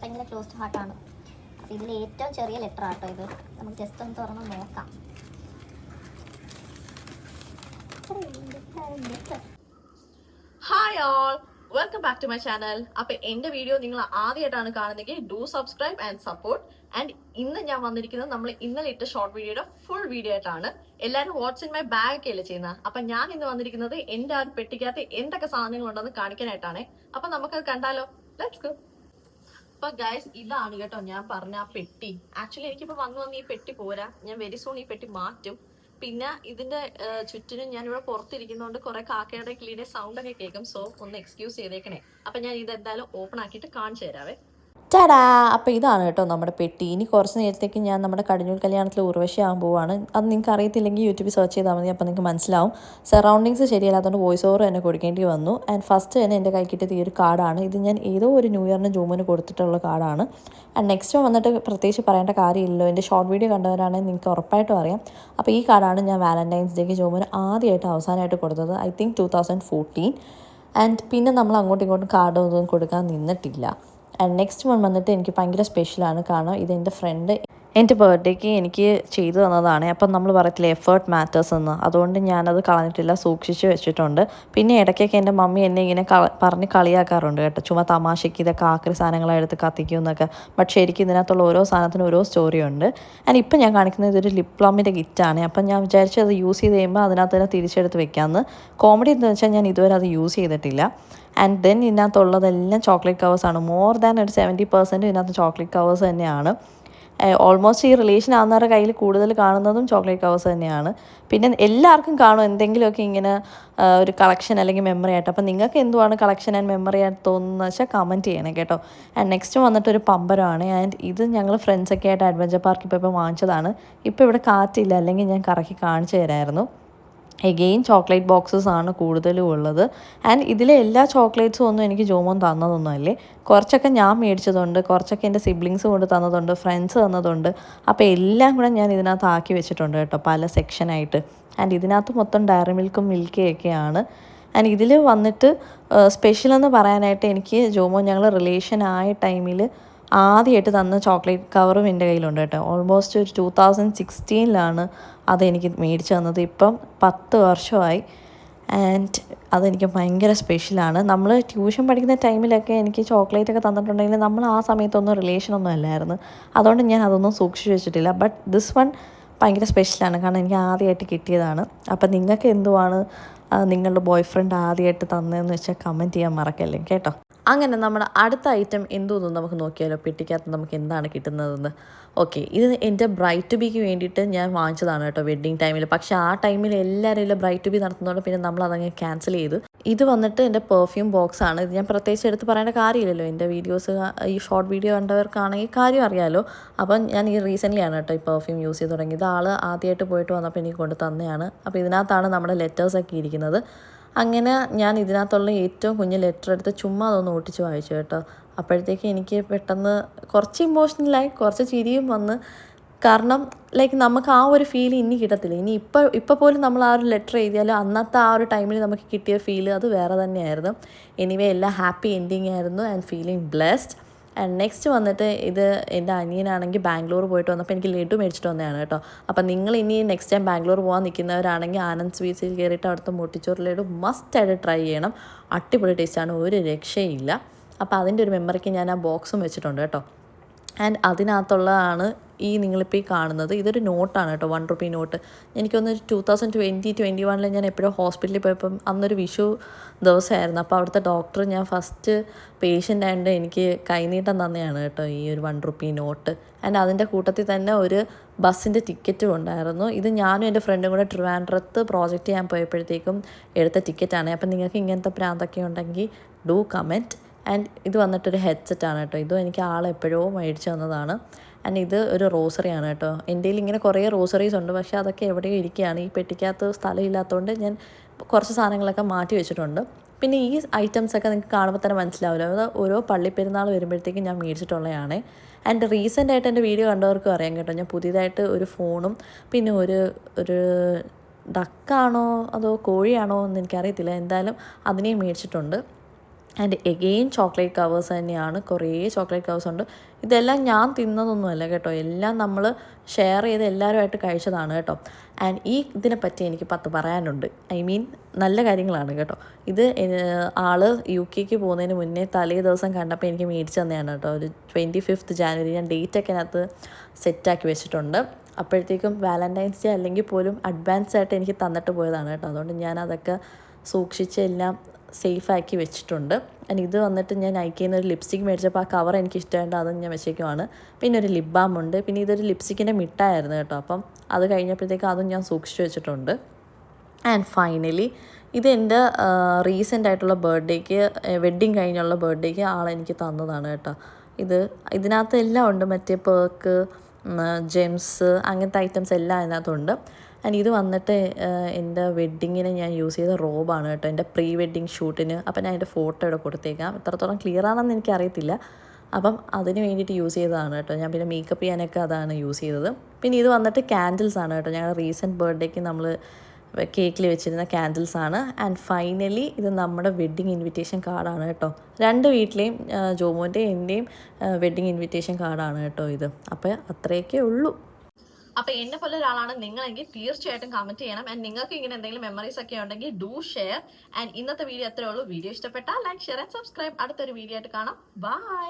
ഭയങ്കര ക്ലോസ്ഡ് ഹാർട്ടാണ്. അപ്പോൾ ഇതിൽ ഏറ്റവും ചെറിയ ലെറ്റർ ആട്ടോ ഇത്. നമുക്ക് ജസ്റ്റ് ഒന്ന് തുറന്ന് നോക്കാം. Hi all, welcome back to my channel. അപ്പൊ എന്റെ വീഡിയോ നിങ്ങൾ ആദ്യമായിട്ടാണ് കാണുന്നതെങ്കിൽ do subscribe and support. And ഇന്ന് ഞാൻ വന്നിരിക്കുന്നത് നമ്മൾ ഇന്നലെ ഇട്ട ഷോർട്ട് വീഡിയോയുടെ ഫുൾ വീഡിയോ ആയിട്ടാണ്. എല്ലാവരും വാട്ട്സ് ഇൻ മൈ ബാഗ് ഒക്കെ അല്ലേ ചെയ്യുന്നത്. അപ്പൊ ഞാൻ ഇന്ന് വന്നിരിക്കുന്നത് എന്റെ ആ പെട്ടിക്കകത്ത് എന്തൊക്കെ സാധനങ്ങൾ ഉണ്ടെന്ന് കാണിക്കാനായിട്ടാണ്. അപ്പൊ നമുക്കത് കണ്ടാലോ, ലെറ്റ്സ് ഗോ. അപ്പൊ ഗൈസ്, ഇതാണ് കേട്ടോ ഞാൻ പറഞ്ഞ ആ പെട്ടി. ആക്ച്വലി എനിക്കിപ്പോ വന്ന് ഈ പെട്ടി പോരാ, ഞാൻ വെരി സൂൺ ഈ പെട്ടി മാറ്റും. പിന്നെ ഇതിന്റെ ചുറ്റിനും ഞാൻ ഇവിടെ പുറത്തിരിക്കുന്നതുകൊണ്ട് കുറെ കാക്കയുടെ കിളിയുടെ സൗണ്ട് ഒക്കെ കേൾക്കും. സോ ഒന്ന് എക്സ്ക്യൂസ് ചെയ്തേക്കണേ. അപ്പൊ ഞാൻ ഇത് എന്തായാലും ഓപ്പൺ ആക്കിയിട്ട് കാണിച്ചു തരാവേ. ചടാ, അപ്പോൾ ഇതാണ് കേട്ടോ നമ്മുടെ പെട്ടി. ഇനി കുറച്ച് നേരത്തേക്ക് ഞാൻ നമ്മുടെ കടിഞ്ഞൂൽ കല്യാണത്തിൽ ഉർവശിയാകാൻ പോവാണ്. അത് നിങ്ങൾക്ക് അറിയത്തില്ലെങ്കിൽ യൂട്യൂബിൽ സെർച്ച് ചെയ്താൽ മതി, അപ്പോൾ നിങ്ങൾക്ക് മനസ്സിലാവും. സറൗണ്ടിങ്സ് ശരിയല്ലാത്തതുകൊണ്ട് വോയിസ് ഓവർ തന്നെ കൊടുക്കേണ്ടി വന്നു. ആൻഡ് ഫസ്റ്റ് തന്നെ എൻ്റെ കൈ കിട്ടിയത് ഈ ഒരു കാർഡാണ്. ഇത് ഞാൻ ഏതോ ഒരു ന്യൂ ഇയറിന് ജൂമിന് കൊടുത്തിട്ടുള്ള കാർഡാണ്. ആൻഡ് നെക്സ്റ്റ് വന്നിട്ട് പ്രത്യേകിച്ച് പറയേണ്ട കാര്യമില്ലല്ലോ, എൻ്റെ ഷോർട്ട് വീഡിയോ കണ്ടവരാണെങ്കിൽ നിങ്ങൾക്ക് ഉറപ്പായിട്ടും അറിയാം. അപ്പോൾ ഈ കാർഡാണ് ഞാൻ വാലന്റൈൻസ് ഡേക്ക് ജൂമിന് ആദ്യമായിട്ട് അവസാനമായിട്ട് കൊടുത്തത്, ഐ തിങ്ക് 2014. ആൻഡ് പിന്നെ നമ്മൾ അങ്ങോട്ടും ഇങ്ങോട്ടും കാർഡ് ഒന്നും കൊടുക്കാൻ നിന്നിട്ടില്ല. ആൻഡ് നെക്സ്റ്റ് വൺ വന്നിട്ട് എനിക്ക് ഭയങ്കര സ്പെഷ്യലാണ്. കാരണം ഇത് എൻ്റെ ഫ്രണ്ട് എൻ്റെ ബർത്ത്ഡേക്ക് എനിക്ക് ചെയ്തു തന്നതാണ്. അപ്പം നമ്മൾ പറയത്തില്ല എഫേർട്ട് മാറ്റേഴ്സ് എന്ന്, അതുകൊണ്ട് ഞാനത് കളഞ്ഞിട്ടില്ല, സൂക്ഷിച്ച് വെച്ചിട്ടുണ്ട്. പിന്നെ ഇടയ്ക്കൊക്കെ എൻ്റെ മമ്മി എന്നെ ഇങ്ങനെ പറഞ്ഞ് കളിയാക്കാറുണ്ട് കേട്ടോ, ചുമ്മാ തമാശയ്ക്ക് ഇതൊക്കെ ആക്രി സാധനങ്ങളെടുത്ത് കത്തിക്കും എന്നൊക്കെ. ബട്ട് ശരിക്കും ഇതിനകത്തുള്ള ഓരോ സാധനത്തിനും ഓരോ സ്റ്റോറി ഉണ്ട്. ആൻഡ് ഇപ്പം ഞാൻ കാണിക്കുന്നത് ഇതൊരു ലിപ് പ്ലമ്മിൻ്റെ കിറ്റാണ്. അപ്പം ഞാൻ വിചാരിച്ചത് അത് യൂസ് ചെയ്ത് കഴിയുമ്പോൾ അതിനകത്ത് തന്നെ തിരിച്ചെടുത്ത് വെക്കാമെന്ന്. കോമഡി എന്ന് വെച്ചാൽ ഞാൻ ഇതുവരെ അത് യൂസ് ചെയ്തിട്ടില്ല. ആൻഡ് ദെൻ ഇതിനകത്തുള്ളതെല്ലാം ചോക്ലേറ്റ് കവേഴ്സാണ്. മോർ ദാൻ ഒരു 70% ഇതിനകത്ത് ചോക്ലേറ്റ് കവേഴ്സ് തന്നെയാണ്. ഓൾമോസ്റ്റ് ഈ റിലേഷൻ ആവുന്നവരുടെ കയ്യിൽ കൂടുതൽ കാണുന്നതും ചോക്ലേറ്റ് കവേഴ്സ് തന്നെയാണ്. പിന്നെ എല്ലാവർക്കും കാണും എന്തെങ്കിലുമൊക്കെ ഇങ്ങനെ ഒരു കളക്ഷൻ അല്ലെങ്കിൽ മെമ്മറി ആയിട്ട്. അപ്പം നിങ്ങൾക്ക് എന്തുവാണ് കളക്ഷൻ ആൻഡ് മെമ്മറി ആയിട്ട് തോന്നുന്നത് വെച്ചാൽ കമൻറ്റ് ചെയ്യണം കേട്ടോ. ആൻഡ് നെക്സ്റ്റ് വന്നിട്ടൊരു പമ്പരമാണ്. ആൻഡ് ഇത് ഞങ്ങൾ ഫ്രണ്ട്സൊക്കെ ആയിട്ട് അഡ്വഞ്ചർ പാർക്കിൽ ഇപ്പോൾ വാങ്ങിച്ചതാണ്. ഇപ്പോൾ ഇവിടെ കാറ്റില്ല, അല്ലെങ്കിൽ ഞാൻ കറക്കി കാണിച്ചു തരായിരുന്നു. എഗെയിൻ ചോക്ലേറ്റ് ബോക്സസ് ആണ് കൂടുതലും ഉള്ളത്. ആൻഡ് ഇതിലെ എല്ലാ ചോക്ലേറ്റ്സും ഒന്നും എനിക്ക് ജോമോൻ തന്നതൊന്നുമല്ലേ, കുറച്ചൊക്കെ ഞാൻ മേടിച്ചതുണ്ട്, കുറച്ചൊക്കെ എൻ്റെ സിബ്ലിങ്സ് കൊണ്ട് തന്നതുണ്ട്, ഫ്രണ്ട്സ് തന്നതുണ്ട്. അപ്പോൾ എല്ലാം കൂടെ ഞാൻ ഇതിനകത്ത് ആക്കി വെച്ചിട്ടുണ്ട് കേട്ടോ, പല സെക്ഷനായിട്ട്. ആൻഡ് ഇതിനകത്ത് മൊത്തം ഡയറി മിൽക്കും മിൽക്കിയൊക്കെയാണ്. ആൻഡ് ഇതിൽ വന്നിട്ട് സ്പെഷ്യൽ എന്ന് പറയാനായിട്ട് എനിക്ക് ജോമോൻ ഞങ്ങൾ റിലേഷൻ ആയ ടൈമിൽ ആദ്യമായിട്ട് തന്ന ചോക്ലേറ്റ് കവറും എൻ്റെ കയ്യിലുണ്ട് കേട്ടോ. ഓൾമോസ്റ്റ് ഒരു 2016 അതെനിക്ക് മേടിച്ച് തന്നത്. ഇപ്പം 10 വർഷമായി. ആൻഡ് അതെനിക്ക് ഭയങ്കര സ്പെഷ്യലാണ്. നമ്മൾ ട്യൂഷൻ പഠിക്കുന്ന ടൈമിലൊക്കെ എനിക്ക് ചോക്ലേറ്റൊക്കെ തന്നിട്ടുണ്ടെങ്കിൽ നമ്മൾ ആ സമയത്തൊന്നും റിലേഷനൊന്നും അല്ലായിരുന്നു, അതുകൊണ്ട് ഞാൻ അതൊന്നും സൂക്ഷിച്ച് വെച്ചിട്ടില്ല. ബട്ട് ദിസ് വൺ ഭയങ്കര സ്പെഷ്യലാണ്, കാരണം എനിക്ക് ആദ്യമായിട്ട് കിട്ടിയതാണ്. അപ്പം നിങ്ങൾക്ക് എന്തുവാണ് നിങ്ങളുടെ ബോയ് ഫ്രണ്ട് ആദ്യമായിട്ട് തന്നതെന്ന് വെച്ചാൽ കമൻറ്റ് ചെയ്യാൻ മറക്കല്ലേ കേട്ടോ. അങ്ങനെ നമ്മുടെ അടുത്ത ഐറ്റം എന്തോന്നും നമുക്ക് നോക്കിയാലോ, പെട്ടിക്കകത്ത് നമുക്ക് എന്താണ് കിട്ടുന്നതെന്ന്. ഓക്കെ, ഇത് എൻ്റെ ബ്രൈറ്റ് ടു ബിക്ക് വേണ്ടിയിട്ട് ഞാൻ വാങ്ങിച്ചതാണ് കേട്ടോ വെഡ്ഡിങ് ടൈമിൽ. പക്ഷേ ആ ടൈമിൽ എല്ലാവരും ബ്രൈറ്റ് ടു ബി നടത്തുന്നതുകൊണ്ട് പിന്നെ നമ്മളതങ്ങ് ക്യാൻസൽ ചെയ്തു. ഇത് വന്നിട്ട് എൻ്റെ പെർഫ്യൂം ബോക്സാണ്. ഇത് ഞാൻ പ്രത്യേകിച്ച് എടുത്ത് പറയേണ്ട കാര്യമില്ലല്ലോ, എൻ്റെ വീഡിയോസ് ഈ ഷോർട്ട് വീഡിയോ കണ്ടവർക്കാണെങ്കിൽ കാര്യം അറിയാമല്ലോ. അപ്പം ഞാൻ ഈ റീസെൻ്റ്ലി ആണ് കേട്ടോ ഈ പെർഫ്യൂം യൂസ് ചെയ്ത് തുടങ്ങിയത്. ആൾ ആദ്യമായിട്ട് പോയിട്ട് വന്നപ്പോൾ എനിക്ക് കൊണ്ട് തന്നെയാണ്. അപ്പോൾ ഇതിനകത്താണ് നമ്മുടെ ലെറ്റേഴ്സൊക്കെ ഇരിക്കുന്നത്. അങ്ങനെ ഞാൻ ഇതിനകത്തുള്ള ഏറ്റവും കുഞ്ഞ് ലെറ്റർ എടുത്ത് ചുമ്മാ അതൊന്ന് ഓട്ടിച്ച് വായിച്ചു കേട്ടോ. അപ്പോഴത്തേക്ക് എനിക്ക് പെട്ടെന്ന് കുറച്ച് ഇമോഷണലായി, കുറച്ച് ചിരിയും വന്ന്. കാരണം ലൈക്ക് നമുക്ക് ആ ഒരു ഫീൽ ഇനി കിട്ടത്തില്ല. ഇനി ഇപ്പോൾ പോലും നമ്മൾ ആ ഒരു ലെറ്റർ എഴുതിയാലും അന്നത്തെ ആ ഒരു ടൈമിൽ നമുക്ക് കിട്ടിയ ഫീൽ അത് വേറെ തന്നെയായിരുന്നു. എനിവേ എല്ലാം ഹാപ്പി എൻഡിങ് ആയിരുന്നു and feeling blessed. And next വന്നിട്ട് ഇത് എൻ്റെ അനിയനാണെങ്കിൽ ബാംഗ്ലൂർ പോയിട്ട് വന്നപ്പോൾ എനിക്ക് ലഡു മേടിച്ചിട്ട് വന്നതാണ് കേട്ടോ. അപ്പം നിങ്ങൾ ഇനി നെക്സ്റ്റ് ടൈം ബാംഗ്ലൂർ പോകാൻ നിൽക്കുന്നവരാണെങ്കിൽ ആനന്ദ് സ്വീറ്റ്സിൽ കയറിയിട്ട് അവിടുത്തെ മോട്ടിച്ചോറ് ലഡു മസ്റ്റായിട്ട് ട്രൈ ചെയ്യണം. അടിപൊളി ടേസ്റ്റാണ്, ഒരു രക്ഷയില്ല. അപ്പോൾ അതിൻ്റെ ഒരു മെമ്മറിക്ക് ഞാൻ ആ ബോക്സും വെച്ചിട്ടുണ്ട് കേട്ടോ. ആൻഡ് അതിനകത്തുള്ളതാണ് ഈ നിങ്ങളിപ്പോൾ ഈ കാണുന്നത്. ഇതൊരു നോട്ടാണ് കേട്ടോ, 1 രൂപ നോട്ട്. എനിക്കൊന്ന് 2020-21 ഞാൻ എപ്പോഴും ഹോസ്പിറ്റലിൽ പോയപ്പം അന്നൊരു വിഷു ദിവസമായിരുന്നു. അപ്പോൾ അവിടുത്തെ ഡോക്ടർ ഞാൻ ഫസ്റ്റ് പേഷ്യൻ്റ് ആയതുകൊണ്ട് എനിക്ക് കൈനീട്ടം തന്നെയാണ് കേട്ടോ ഈ ഒരു 1 രൂപ നോട്ട്. ആൻഡ് അതിൻ്റെ കൂട്ടത്തിൽ തന്നെ ഒരു ബസ്സിൻ്റെ ടിക്കറ്റും ഉണ്ടായിരുന്നു. ഇത് ഞാനും എൻ്റെ ഫ്രണ്ടും കൂടെ ട്രിവാൻഡ്രത്ത് പ്രോജക്റ്റ് ചെയ്യാൻ പോയപ്പോഴത്തേക്കും എടുത്ത ടിക്കറ്റാണ്. അപ്പം നിങ്ങൾക്ക് ഇങ്ങനത്തെ പ്രാന്തൊക്കെ ഉണ്ടെങ്കിൽ ഡു കമൻറ്റ്. ആൻഡ് ഇത് വന്നിട്ടൊരു ഹെഡ്സെറ്റാണ് കേട്ടോ. ഇതും എനിക്ക് ആളെപ്പോഴോ മേടിച്ച് തന്നതാണ്. ആൻഡ് ഇത് ഒരു റോസറിയാണ് കേട്ടോ. എൻ്റെ കയ്യിൽ ഇങ്ങനെ കുറേ റോസറീസ് ഉണ്ട്, പക്ഷേ അതൊക്കെ എവിടെയോ ഇരിക്കുകയാണ്. ഈ പെട്ടിക്കകത്ത് സ്ഥലമില്ലാത്തതുകൊണ്ട് ഞാൻ കുറച്ച് സാധനങ്ങളൊക്കെ മാറ്റി വെച്ചിട്ടുണ്ട്. പിന്നെ ഈ ഐറ്റംസൊക്കെ നിങ്ങൾക്ക് കാണുമ്പോൾ തന്നെ മനസ്സിലാവില്ല, അത് ഓരോ പള്ളിപ്പെരുന്നാൾ വരുമ്പോഴത്തേക്കും ഞാൻ മേടിച്ചിട്ടുള്ളതാണ്. ആൻഡ് റീസെൻ്റ് ആയിട്ട് എൻ്റെ വീഡിയോ കണ്ടവർക്കും അറിയാം കേട്ടോ, ഞാൻ പുതിയതായിട്ട് ഒരു ഫോണും പിന്നെ ഒരു ഡക്കാണോ അതോ കോഴിയാണോ എന്ന് എനിക്കറിയത്തില്ല, എന്തായാലും അതിനെയും മേടിച്ചിട്ടുണ്ട്. ആൻഡ് എഗെയിൻ ചോക്ലേറ്റ് കവേഴ്സ് തന്നെയാണ്, കുറേ ചോക്ലേറ്റ് കവേഴ്സ് ഉണ്ട്. ഇതെല്ലാം ഞാൻ തിന്നതൊന്നുമല്ല കേട്ടോ, എല്ലാം നമ്മൾ ഷെയർ ചെയ്ത് എല്ലാവരുമായിട്ട് കഴിച്ചതാണ് കേട്ടോ. ആൻഡ് ഇതിനെപ്പറ്റി എനിക്ക് 10 പറയാനുണ്ട്. ഐ മീൻ നല്ല കാര്യങ്ങളാണ് കേട്ടോ. ഇത് ആള് UK പോകുന്നതിന് മുന്നേ തലേ ദിവസം കണ്ടപ്പോൾ എനിക്ക് മേടിച്ച് തന്നെയാണ് കേട്ടോ. ഒരു 25th January ഞാൻ ഡേറ്റൊക്കെ അതിനകത്ത് സെറ്റാക്കി വെച്ചിട്ടുണ്ട്. അപ്പോഴത്തേക്കും വാലൻറ്റൈൻസ് ഡേ അല്ലെങ്കിൽ പോലും അഡ്വാൻസ് ആയിട്ട് എനിക്ക് തന്നിട്ട് പോയതാണ് കേട്ടോ. അതുകൊണ്ട് ഞാൻ അതൊക്കെ സൂക്ഷിച്ച് എല്ലാം സേഫാക്കി വെച്ചിട്ടുണ്ട്. ആൻഡ് ഇത് വന്നിട്ട് ഞാൻ നൈക്കിയിൽ നിന്ന് ഒരു ലിപ്സ്റ്റിക് മേടിച്ചപ്പോൾ ആ കവർ എനിക്ക് ഇഷ്ടമായിട്ട് അതും ഞാൻ വെച്ചേക്കുവാണ്. പിന്നെ ഒരു ലിപ് ബാം ഉണ്ട്. പിന്നെ ഇതൊരു ലിപ്സ്റ്റിക്കിൻ്റെ മിഠായിരുന്നു കേട്ടോ. അപ്പം അത് കഴിഞ്ഞപ്പോഴത്തേക്കും അതും ഞാൻ സൂക്ഷിച്ച് വെച്ചിട്ടുണ്ട്. ആൻഡ് ഫൈനലി ഇത് എൻ്റെ റീസെൻ്റ് ആയിട്ടുള്ള ബർത്ത്ഡേക്ക്, വെഡ്ഡിങ് കഴിഞ്ഞുള്ള ബർത്ത്ഡേക്ക് ആളെനിക്ക് തന്നതാണ് കേട്ടോ. ഇതിനകത്ത് എല്ലാം ഉണ്ട്, മറ്റേ പേർക്ക്, ജെംസ്, അങ്ങനത്തെ ഐറ്റംസ് എല്ലാം അതിനകത്തുണ്ട്. ആൻഡ് ഇത് വന്നിട്ട് എൻ്റെ വെഡ്ഡിങ്ങിന് ഞാൻ യൂസ് ചെയ്ത റോബാണ് കേട്ടോ, എൻ്റെ പ്രീ വെഡ്ഡിങ് ഷൂട്ടിന്. അപ്പം ഞാൻ എൻ്റെ ഫോട്ടോ ഇവിടെ കൊടുത്തേക്കാം. എത്രത്തോളം ക്ലിയർ ആണെന്ന് എനിക്കറിയത്തില്ല. അപ്പം അതിന് വേണ്ടിയിട്ട് യൂസ് ചെയ്തതാണ് കേട്ടോ. ഞാൻ പിന്നെ മേക്കപ്പ് ചെയ്യാനൊക്കെ അതാണ് യൂസ് ചെയ്തത്. പിന്നെ ഇത് വന്നിട്ട് ക്യാൻഡിൽസ് ആണ് കേട്ടോ, ഞങ്ങളുടെ റീസെൻറ്റ് ബർത്ത്ഡേക്ക് നമ്മൾ കേക്കിൽ വെച്ചിരുന്ന ക്യാൻഡിൽസ് ആണ്. ആൻഡ് ഫൈനലി ഇത് നമ്മുടെ വെഡ്ഡിങ് ഇൻവിറ്റേഷൻ കാർഡാണ് കേട്ടോ. 2 വീട്ടിലെയും ജോമോൻ്റെയും എൻ്റെയും വെഡ്ഡിങ് ഇൻവിറ്റേഷൻ കാർഡാണ് കേട്ടോ ഇത്. അപ്പോൾ അത്രയൊക്കെ ഉള്ളൂ. അപ്പൊ എന്നെ പോലെ ഒരാളാണ് നിങ്ങളെങ്കിൽ തീർച്ചയായിട്ടും കമന്റ് ചെയ്യണം. ആൻഡ് നിങ്ങൾക്ക് ഇങ്ങനെ എന്തെങ്കിലും മെമ്മറീസ് ഒക്കെ ഉണ്ടെങ്കിൽ ഡു ഷെയർ. ആൻഡ് ഇന്നത്തെ വീഡിയോ അത്രേ ഉള്ളൂ. വീഡിയോ ഇഷ്ടപ്പെട്ടാൽ ലൈക്ക്, ഷെയർ ആൻഡ് സബ്സ്ക്രൈബ്. അടുത്തൊരു വീഡിയോ ആയിട്ട് കാണാം. ബൈ.